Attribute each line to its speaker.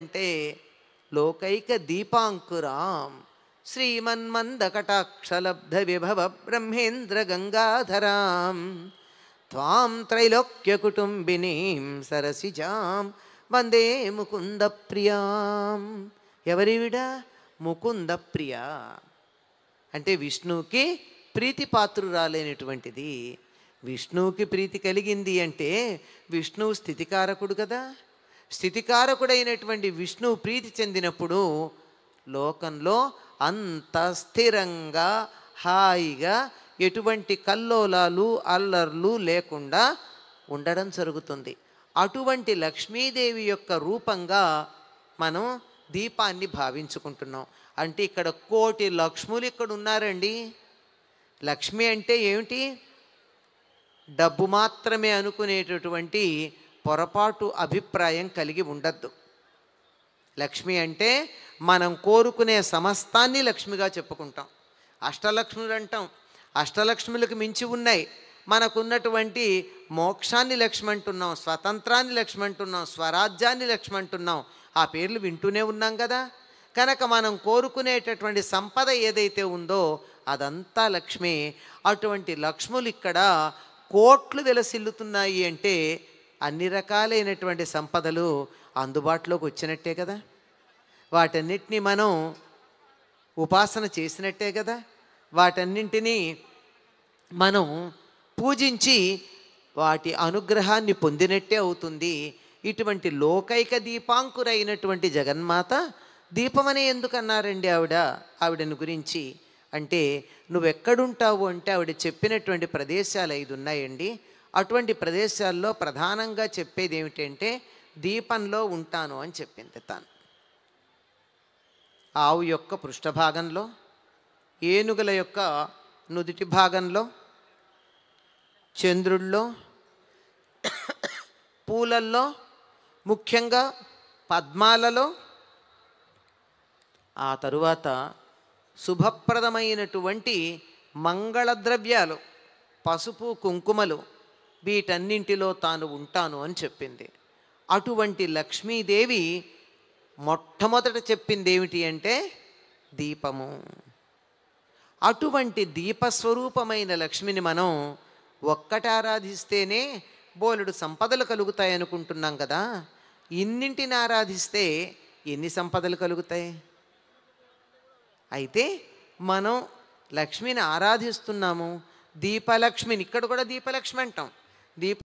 Speaker 1: అంటే లోకైక దీపాంకురాం శ్రీమన్మందకటాక్షలబ్ధ విభవ బ్రహ్మేంద్ర గంగాధరాం త్వాం త్రైలోక్య కుటుంబినీం సరసిజాం వందే ముకుంద ప్రియాం. ఎవరివిడ? ముకుంద ప్రియ అంటే విష్ణువుకి ప్రీతిపాత్రురాలైనటువంటిది. విష్ణువుకి ప్రీతి కలిగింది అంటే విష్ణువు స్థితికారకుడు కదా. స్థితికారకుడైనటువంటి విష్ణువు ప్రీతి చెందినప్పుడు లోకంలో అంత స్థిరంగా హాయిగా ఎటువంటి కల్లోలాలు అల్లర్లు లేకుండా ఉండడం జరుగుతుంది. అటువంటి లక్ష్మీదేవి యొక్క రూపంగా మనం దీపాన్ని భావించుకుంటున్నాం. అంటే ఇక్కడ కోటి లక్ష్ములు ఇక్కడ ఉన్నారండి. లక్ష్మి అంటే ఏమిటి? డబ్బు మాత్రమే అనుకునేటటువంటి పొరపాటు అభిప్రాయం కలిగి ఉండద్దు. లక్ష్మి అంటే మనం కోరుకునే సమస్తాన్ని లక్ష్మిగా చెప్పుకుంటాం. అష్టలక్ష్ములు అంటాం. అష్టలక్ష్ములకు మించి ఉన్నాయి. మనకున్నటువంటి మోక్షాన్ని లక్ష్మి అంటున్నాం, స్వతంత్రాన్ని లక్ష్మి అంటున్నాం, స్వరాజ్యాన్ని లక్ష్మి అంటున్నాం. ఆ పేర్లు వింటూనే ఉన్నాం కదా. కనుక మనం కోరుకునేటటువంటి సంపద ఏదైతే ఉందో అదంతా లక్ష్మి. అటువంటి లక్ష్ములు ఇక్కడ కోట్లు వెలసిల్లుతున్నాయి అంటే అన్ని రకాలైనటువంటి సంపదలు అందుబాటులోకి వచ్చినట్టే కదా. వాటన్నిటినీ మనం ఉపాసన చేసినట్టే కదా. వాటన్నింటినీ మనం పూజించి వాటి అనుగ్రహాన్ని పొందినట్టే అవుతుంది. ఇటువంటి లోకైక దీపాంకురైనటువంటి జగన్మాత దీపమని ఎందుకన్నారండి ఆవిడని గురించి అంటే నువ్వెక్కడుంటావు అంటే ఆవిడ చెప్పినటువంటి ప్రదేశాలు 5 ఉన్నాయండి. అటువంటి ప్రదేశాల్లో ప్రధానంగా చెప్పేది ఏమిటంటే దీపంలో ఉంటాను అని చెప్పింది తాను. ఆవు యొక్క పృష్ఠభాగంలో, ఏనుగుల యొక్క నుదుటి భాగంలో, చంద్రుల్లో, పూలల్లో, ముఖ్యంగా పద్మాలలో, ఆ తరువాత శుభప్రదమైనటువంటి మంగళద్రవ్యాలు పసుపు కుంకుమలు వీటన్నింటిలో తాను ఉంటాను అని చెప్పింది. అటువంటి లక్ష్మీదేవి మొట్టమొదట చెప్పింది ఏమిటి అంటే దీపము. అటువంటి దీపస్వరూపమైన లక్ష్మిని మనం ఒక్కటి ఆరాధిస్తేనే బోలెడు సంపదలు కలుగుతాయి అనుకుంటున్నాం కదా. ఇన్నింటిని ఆరాధిస్తే ఎన్ని సంపదలు కలుగుతాయి? అయితే మనం లక్ష్మిని ఆరాధిస్తున్నాము. దీపలక్ష్మిని ఇక్కడ కూడా దీపలక్ష్మి అంటాం.